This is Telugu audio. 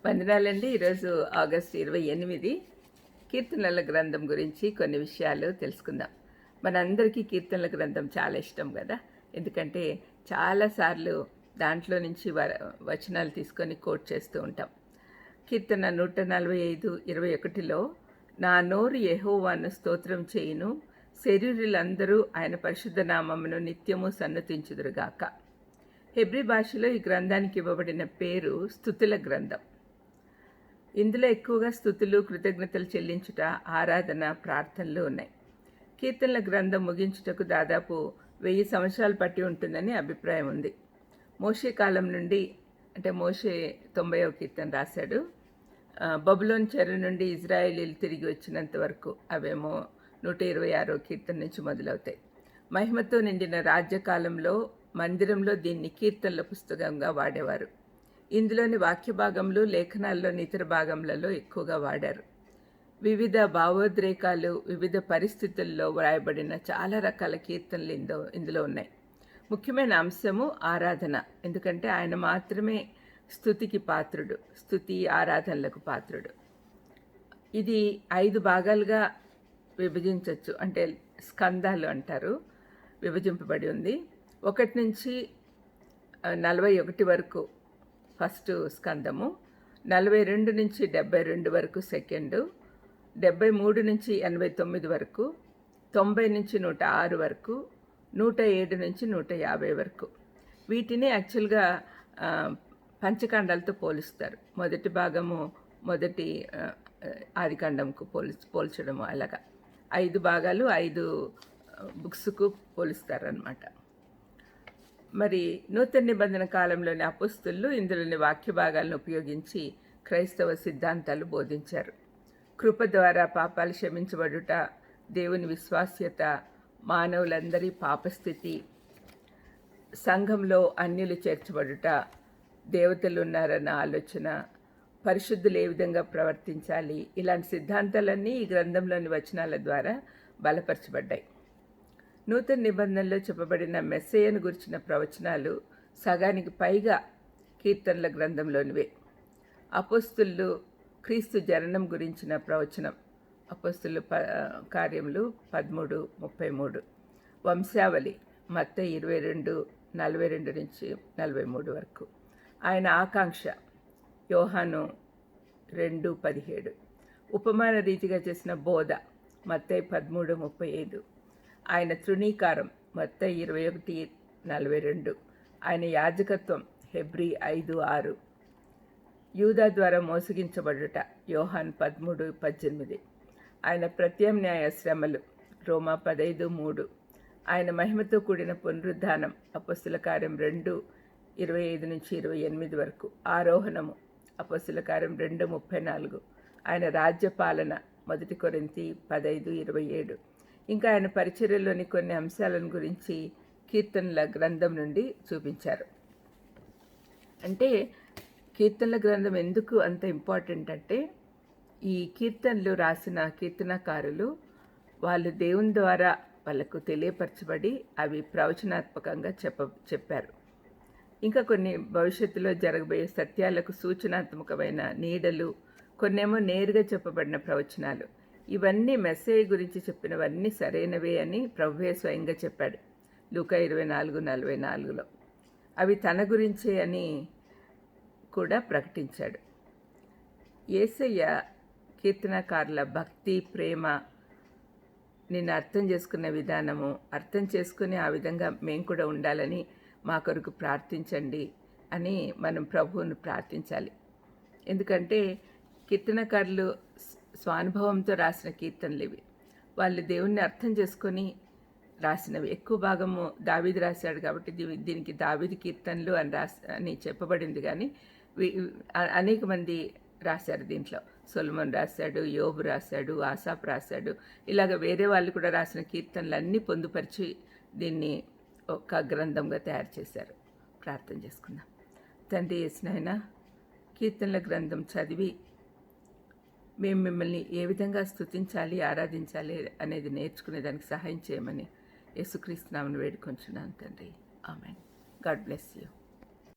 వందనాలండి. ఈరోజు ఆగస్టు 28 కీర్తనల గ్రంథం గురించి కొన్ని విషయాలు తెలుసుకుందాం. మనందరికీ కీర్తనల గ్రంథం చాలా ఇష్టం కదా. ఎందుకంటే చాలాసార్లు దాంట్లో నుంచి వచనాలు తీసుకొని కోట్ చేస్తూ ఉంటాం. కీర్తన 145:21లో నా నోరు యెహోవాను స్తోత్రం చేయును, శరీరులందరూ ఆయన పరిశుద్ధ నామమును నిత్యము సన్నతించుదురుగాక. హెబ్రీ భాషలో ఈ గ్రంథానికి ఇవ్వబడిన పేరు స్తుతుల గ్రంథం. ఇందులో ఎక్కువగా స్తుతులు, కృతజ్ఞతలు చెల్లించుట, ఆరాధన, ప్రార్థనలు ఉన్నాయి. కీర్తనల గ్రంథం ముగించుటకు దాదాపు 1000 సంవత్సరాలు పట్టి ఉంటుందని అభిప్రాయం ఉంది. మోషే కాలం నుండి, అంటే మోషే 90వ కీర్తన రాశాడు. బబులోన్ చెర నుండి ఇజ్రాయేలీలు తిరిగి వచ్చినంత వరకు అవేమో 126వ కీర్తన నుంచి మొదలవుతాయి. మహిమతో నిండిన రాజ్యకాలంలో మందిరంలో దీన్ని కీర్తనల పుస్తకంగా వాడేవారు. ఇందులోని వాక్య భాగంలో, లేఖనాల్లోని ఇతర భాగంలలో ఎక్కువగా వాడారు. వివిధ భావోద్రేకాలు, వివిధ పరిస్థితుల్లో వ్రాయబడిన చాలా రకాల కీర్తనలు ఇందులో ఉన్నాయి. ముఖ్యమైన అంశము ఆరాధన. ఎందుకంటే ఆయన మాత్రమే స్తుతికి పాత్రుడు, స్తుతి ఆరాధనలకు పాత్రుడు. ఇది 5 భాగాలుగా విభజించవచ్చు, అంటే స్కందాలు అంటారు, విభజింపబడి ఉంది. 1 నుంచి 41 వరకు ఫస్ట్ స్కందము, 42 నుంచి 72 వరకు సెకండు, 73 నుంచి 89 వరకు, 90 నుంచి 106 వరకు, 107 నుంచి 150 వరకు. వీటిని యాక్చువల్గా పంచకాండాలతో పోలుస్తారు. మొదటి భాగము మొదటి ఆదికాండంకు పోల్చడము, అలాగా 5 భాగాలు 5 బుక్స్కు పోలుస్తారనమాట. మరి నూతన నిబంధన కాలంలోని అపోస్తులు ఇందులోని వాక్య భాగాలను ఉపయోగించి క్రైస్తవ సిద్ధాంతాలు బోధించారు. కృప ద్వారా పాపాలు క్షమించబడుట, దేవుని విశ్వాస్యత, మానవులందరి పాపస్థితి, సంఘంలో అన్యులు చేర్చబడుట, దేవతలు ఉన్నారన్న ఆలోచన, పరిశుద్ధులు ఏ విధంగా ప్రవర్తించాలి, ఇలాంటి సిద్ధాంతాలన్నీ ఈ గ్రంథంలోని వచనాల ద్వారా బలపరచబడ్డాయి. నూతన నిబంధనలో చెప్పబడిన మెస్సయ్యను గురించిన ప్రవచనాలు సగానికి పైగా కీర్తనల గ్రంథంలోనివే. అపోస్తులు క్రీస్తు జననం గురించిన ప్రవచనం అపోస్తులు కార్యములు 13:33. వంశావళి మత్తయి 22:42 నుంచి 43 వరకు. ఆయన ఆకాంక్ష యోహాను 2:17. ఉపమాన రీతిగా చేసిన బోధ మత్తయి 13:35. ఆయన తృణీకారం మత్తయి 21:42. ఆయన యాజకత్వం హెబ్రీ 5:6. యూదా ద్వారా మోసగించబడుట యోహాను 13:18. ఆయన ప్రత్యామ్నాయ శ్రమలు రోమా 15:3. ఆయన మహిమతో కూడిన పునరుద్ధానం అపొస్తల కార్యం 2:25 నుంచి 28 వరకు. ఆరోహణము అపొస్తల కార్యం 2:34. ఆయన రాజ్యపాలన 1 కొరింథీ 15:27. ఇంకా ఆయన పరిచర్యలోని కొన్ని అంశాలను గురించి కీర్తనల గ్రంథం నుండి చూపించారు. అంటే కీర్తనల గ్రంథం ఎందుకు అంత ఇంపార్టెంట్ అంటే, ఈ కీర్తనలు రాసిన కీర్తనకారులు వాళ్ళు దేవుని ద్వారా వాళ్ళకు తెలియపరచబడి అవి ప్రవచనాత్మకంగా చెప్పారు. ఇంకా కొన్ని భవిష్యత్తులో జరగబోయే సత్యాలకు సూచనాత్మకమైన నీడలు, కొన్నేమో నేరుగా చెప్పబడిన ప్రవచనాలు. ఇవన్నీ మెస్సయ్య గురించి చెప్పినవన్నీ సరైనవే అని ప్రభువే స్వయంగా చెప్పాడు లూకా 24:44లో. అవి తన గురించే అని కూడా ప్రకటించాడు. యేసయ్య కీర్తనకారుల భక్తి, ప్రేమ, నిన్ను అర్థం చేసుకునే విధానము, అర్థం చేసుకుని ఆ విధంగా మేము కూడా ఉండాలని మా కొరకు ప్రార్థించండి అని మనం ప్రభువును ప్రార్థించాలి. ఎందుకంటే కీర్తనకారులు స్వానుభవంతో రాసిన కీర్తనలు ఇవి. వాళ్ళు దేవుణ్ణి అర్థం చేసుకొని రాసినవి. ఎక్కువ భాగము దావీదు రాశాడు కాబట్టి దీనికి దావీదు కీర్తనలు అని చెప్పబడింది. కానీ అనేక మంది రాశారు దీంట్లో. సొలొమోను రాశాడు, యోబు రాశాడు, ఆసాఫ్ రాశాడు. ఇలాగ వేరే వాళ్ళు కూడా రాసిన కీర్తనలన్నీ పొందుపరిచి దీన్ని ఒక గ్రంథంగా తయారు చేశారు. ప్రార్థన చేసుకుందాం. తండ్రి యేసునాయనా, కీర్తనల గ్రంథం చదివి మేము మిమ్మల్ని ఏ విధంగా స్తుతించాలి, ఆరాధించాలి అనేది నేర్చుకునేదానికి సహాయం చేయమని యేసుక్రీస్తు నామమున వేడుకొంచున్నాను తండ్రి. ఆమెన్. God bless you.